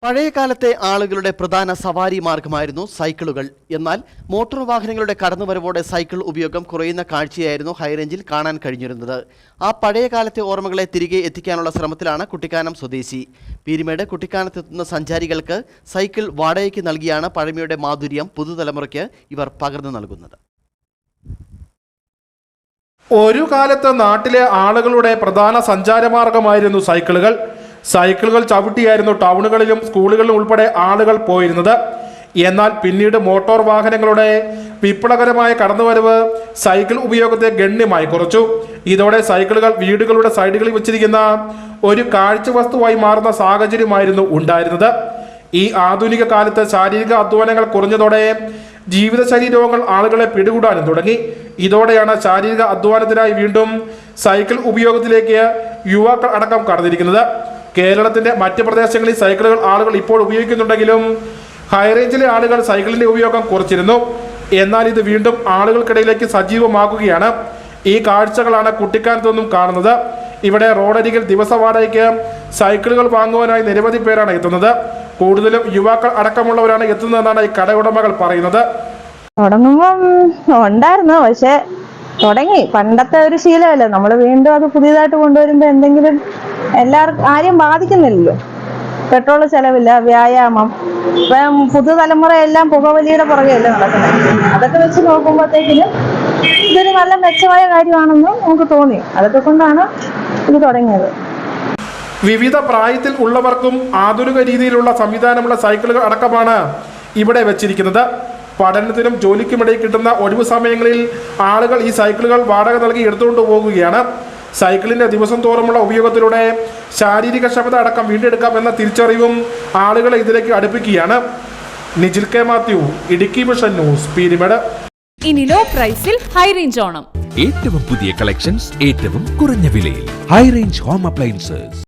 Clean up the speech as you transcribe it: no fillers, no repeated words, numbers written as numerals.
പഴയകാലത്തെ ആളുകളുടെ പ്രധാന സവാരി മാർഗമായിരുന്നു സൈക്കിളുകൾ. എന്നാൽ മോട്ടോർ വാഹനങ്ങളുടെ കടന്നുവരവോടെ സൈക്കിൾ ഉപയോഗം കുറയുന്ന കാഴ്ചയായിരുന്നു ഹൈറേഞ്ചിൽ കാണാൻ കഴിഞ്ഞിരുന്നത്. ആ പഴയകാലത്തെ ഓർമ്മകളെ തിരികെ എത്തിക്കാനുള്ള ശ്രമത്തിലാണ് കുട്ടിക്കാനം സ്വദേശി. പീരുമേട് കുട്ടിക്കാനത്തെത്തുന്ന സഞ്ചാരികൾക്ക് സൈക്കിൾ വാടകയ്ക്ക് നൽകിയാണ് പഴമയുടെ മാധുര്യം പുതുതലമുറയ്ക്ക് ഇവർ പകർന്നു നൽകുന്നത്. ഒരു കാലത്ത് നാട്ടിലെ ആളുകളുടെ പ്രധാന സഞ്ചാരമാർഗമായിരുന്നു സൈക്കിളുകൾ. സൈക്കിളുകൾ ചവിട്ടിയായിരുന്നു ടൗണുകളിലും സ്കൂളുകളിലും ഉൾപ്പെടെ ആളുകൾ പോയിരുന്നത്. എന്നാൽ പിന്നീട് മോട്ടോർ വാഹനങ്ങളുടെ വിപ്ലവകരമായ കടന്നുവരവ് സൈക്കിൾ ഉപയോഗത്തെ ഗണ്യമായി കുറച്ചു. ഇതോടെ സൈക്കിളുകൾ വീടുകളുടെ സൈഡുകളിൽ വെച്ചിരിക്കുന്ന ഒരു കാഴ്ച വസ്തുവായി മാറുന്ന സാഹചര്യമായിരുന്നു ഉണ്ടായിരുന്നത്. ഈ ആധുനിക കാലത്ത് ശാരീരിക അധ്വാനങ്ങൾ കുറഞ്ഞതോടെ ജീവിതശൈലി രോഗങ്ങൾ ആളുകളെ പിടികൂടാനും തുടങ്ങി. ഇതോടെയാണ് ശാരീരിക അധ്വാനത്തിനായി വീണ്ടും സൈക്കിൾ ഉപയോഗത്തിലേക്ക് യുവാക്കൾ അടക്കം കടന്നിരിക്കുന്നത്. കേരളത്തിന്റെ മറ്റ് പ്രദേശങ്ങളിൽ സൈക്കിളുകൾ ആളുകൾ ഇപ്പോൾ ഉപയോഗിക്കുന്നുണ്ടെങ്കിലും ഹൈറേഞ്ചിലെ ആളുകൾ സൈക്കിളിന്റെ ഉപയോഗം കുറച്ചിരുന്നു. എന്നാൽ ഇത് വീണ്ടും ആളുകൾക്കിടയിലേക്ക് സജീവമാകുകയാണ്. ഈ കാഴ്ചകളാണ് കുട്ടിക്കാനത്തു നിന്നും കാണുന്നത്. ഇവിടെ റോഡരികിൽ ദിവസ വാടകയ്ക്ക് സൈക്കിളുകൾ വാങ്ങുവാനായി നിരവധി പേരാണ് എത്തുന്നത്. കൂടുതലും യുവാക്കൾ അടക്കമുള്ളവരാണ് എത്തുന്നതെന്നാണ് ഈ കടയുടമകൾ പറയുന്നത്. തുടങ്ങുമ്പം ഉണ്ടായിരുന്നു, പക്ഷെ തുടങ്ങി പണ്ടത്തെ ഒരു ശീലമല്ല. നമ്മൾ വീണ്ടും അത് പുതിയതായിട്ട് കൊണ്ടുവരുമ്പോൾ എന്തെങ്കിലും ആരെയും ബാധിക്കുന്നില്ലല്ലോ. പെട്രോൾ ചെലവില്ല, വ്യായാമം. ഇപ്പം പുതുതലമുറ എല്ലാം പുകവലിയുടെ പുറകെയല്ലേ നടക്കുന്നത്. അതൊക്കെ വെച്ച് നോക്കുമ്പോഴത്തേക്കിന് ഇതൊരു നല്ല മെച്ചമായ കാര്യമാണെന്ന് നമുക്ക് തോന്നി. അതൊക്കെ കൊണ്ടാണ് ഇത് തുടങ്ങിയത്. വിവിധ പ്രായത്തിൽ ഉള്ളവർക്കും ആധുനിക രീതിയിലുള്ള സംവിധാനമുള്ള സൈക്കിളുകൾ അടക്കമാണ് ഇവിടെ വെച്ചിരിക്കുന്നത്. പഠനത്തിനും ജോലിക്കുമിടയിൽ കിട്ടുന്ന ഒഴിവു സമയങ്ങളിൽ ആളുകൾ ഈ സൈക്കിളുകൾ വാടക നൽകി എടുത്തുകൊണ്ട് പോകുകയാണ്. സൈക്കിളിന്റെ ദിവസം തോറുമുള്ള ഉപയോഗത്തിലൂടെ ശാരീരിക ക്ഷമത അടക്കം വീണ്ടെടുക്കാം എന്ന തിരിച്ചറിവും ആളുകളെ ഇതിലേക്ക് അടുപ്പിക്കുകയാണ്. Nijil K Mathew, Idukki vision news, Peermade. ഇനി ലോ പ്രൈസിൽ ഹൈ റേഞ്ച് ഓണം. ഏറ്റവും പുതിയ കളക്ഷൻസ് ഏറ്റവും കുറഞ്ഞ വിലയിൽ ഹൈ റേഞ്ച് ഹോം അപ്ലയൻസസ്.